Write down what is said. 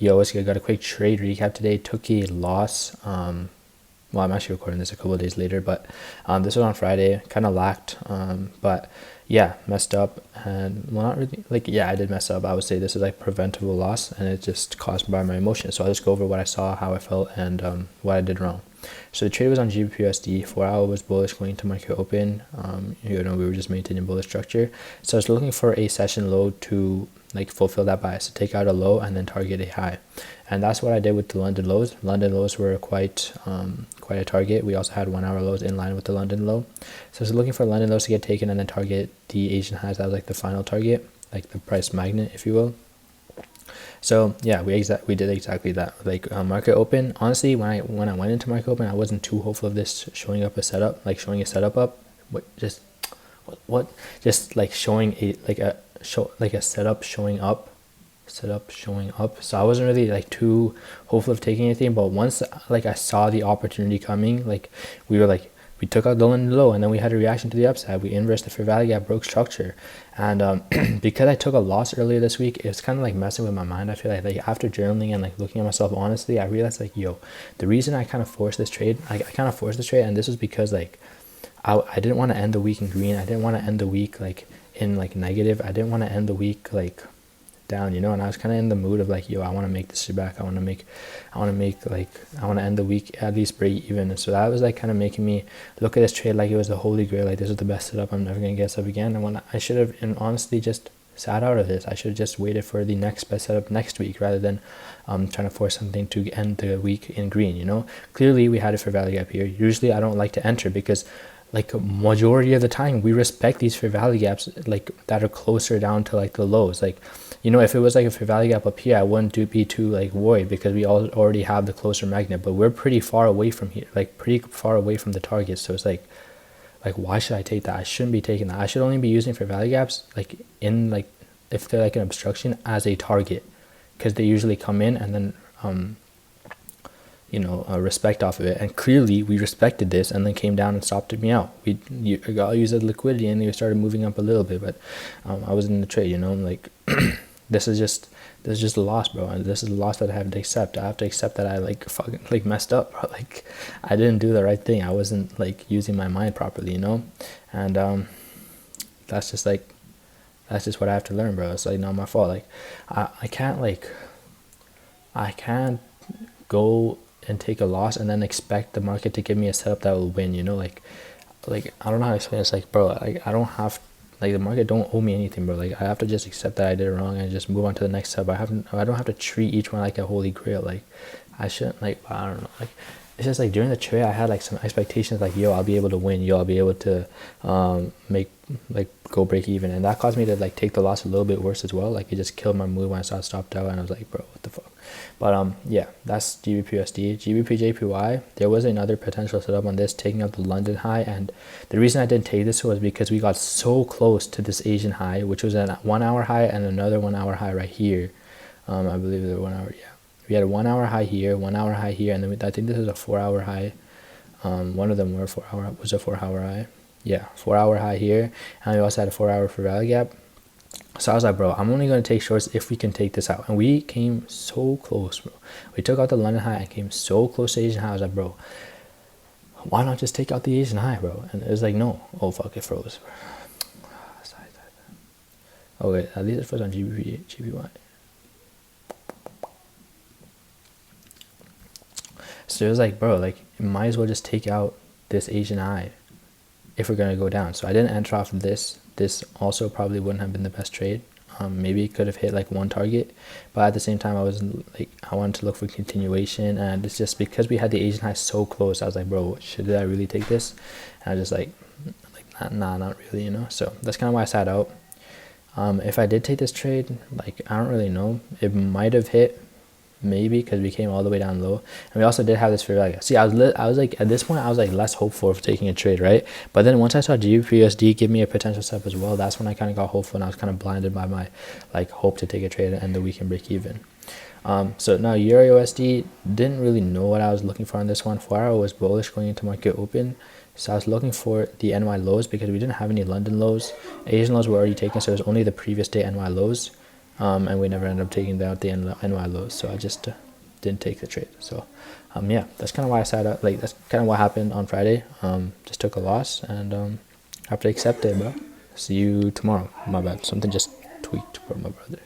Yo, what's good? Got a quick trade recap today. Took a loss. Well, I'm actually recording this a couple of days later, but this was on Friday. Kind of lacked, but yeah, messed up. And well, not really. Like, yeah, I did mess up. I would say this is like preventable loss, and it's just caused by my emotions. So I'll just go over what I saw, how I felt, and what I did wrong. So the trade was on GBPUSD. 4 hour was bullish going to market open. We were just maintaining bullish structure. So I was looking for a session low to like fulfill that bias, to take out a low and then target a high. And that's what I did with the London lows. London lows were quite a target. We also had 1 hour lows in line with the London low. So I was looking for London lows to get taken and then target the Asian highs. That was like the final target, like the price magnet, if you will. So yeah, we did exactly that. Like market open, honestly, when I went into market open, I wasn't too hopeful of this showing up a setup, like showing a setup up. Just like showing a setup showing up. So I wasn't really like too hopeful of taking anything, but once like I saw the opportunity coming, like we took out the London low, and then we had a reaction to the upside. We inversed the fair value gap, broke structure, and because I took a loss earlier this week, it was kind of like messing with my mind. I feel like after journaling and like looking at myself honestly, I realized like, yo, the reason I kind of forced this trade, and this was because like I didn't want to end the week in green. I didn't want to end the week like in like negative. I didn't want to end the week like down, and I was kind of in the mood of like, yo, I want to make this shit back. I want to end the week at least break even. And so that was like kind of making me look at this trade like it was the holy grail, like this is the best setup, I'm never gonna get this up again. And when I should have, and honestly, just sat out of this. I should have just waited for the next best setup next week rather than trying to force something to end the week in green. Clearly we had a fair value gap here. Usually I don't like to enter because like majority of the time we respect these fair value gaps like that are closer down to like the lows. Like, if it was like a fair value gap up here, I wouldn't be too like worried because we already have the closer magnet, but we're pretty far away from here, like pretty far away from the target. So it's like why should I take that? I shouldn't be taking that. I should only be using fair value gaps like in like if they're like an obstruction as a target, because they usually come in and then respect off of it. And clearly we respected this and then came down and stopped me out. I got used the liquidity and they started moving up a little bit, but I was in the trade. Like this is just a loss, bro, and this is a loss that I have to accept. I have to accept that I like fucking like messed up, bro. Like I didn't do the right thing. I wasn't like using my mind properly, and that's just what I have to learn, bro. It's like not my fault. Like I can't go and take a loss and then expect the market to give me a setup that will win. Like I don't know how to explain. It's like, bro, like I don't have, like the market don't owe me anything, bro. Like I have to just accept that I did it wrong and just move on to the next step. I don't have to treat each one like a holy grail. Like I shouldn't, like I don't know. Like it's just like during the trade I had like some expectations like, yo, I'll be able to win, I'll be able to go break even, and that caused me to like take the loss a little bit worse as well. Like it just killed my mood when I saw it stopped out, and I was like, bro, what the fuck. But yeah, that's GBPUSD. GBPJPY, there was another potential setup on this, taking out the London high, and the reason I didn't take this was because we got so close to this Asian high, which was a 1 hour high and another 1 hour high right here. I believe the 1 hour, yeah. We had a 1 hour high here, 1 hour high here, and then I think this is a 4 hour high. One of them was a 4 hour high. Yeah, 4 hour high here, and we also had a 4 hour fair value gap. So I was like, bro, I'm only going to take shorts if we can take this out. And we came so close, bro. We took out the London high and came so close to Asian high. I was like, bro, why not just take out the Asian high, bro? And it was like, no. Oh, fuck, it froze. Oh, wait, at least it froze on GBY. So it was like, bro, like, you might as well just take out this Asian high if we're going to go down. So I didn't enter off of this. This also probably wouldn't have been the best trade. Maybe it could have hit like one target, but at the same time I wanted to look for continuation, and it's just because we had the Asian high so close, I was like, bro, did I really take this? And I was just like nah, not really, so that's kind of why I sat out. If I did take this trade, like I don't really know, it might have hit, maybe, because we came all the way down low, and we also did have this fair value. See, I was like, at this point I was like less hopeful of taking a trade, right? But then once I saw GBPUSD give me a potential step as well, that's when I kind of got hopeful, and I was kind of blinded by my like hope to take a trade and the week and break even. So now EURUSD, didn't really know what I was looking for on this one. 4 hour was bullish going into market open, so I was looking for the NY lows because we didn't have any London lows. Asian lows were already taken, so it was only the previous day NY lows. and we never ended up taking out the NY lows, so I just didn't take the trade. So yeah, that's kind of why I sat up. Like, that's kind of what happened on Friday. Just took a loss and have to accept it, bro. See you tomorrow. My bad, something just tweaked for my brother.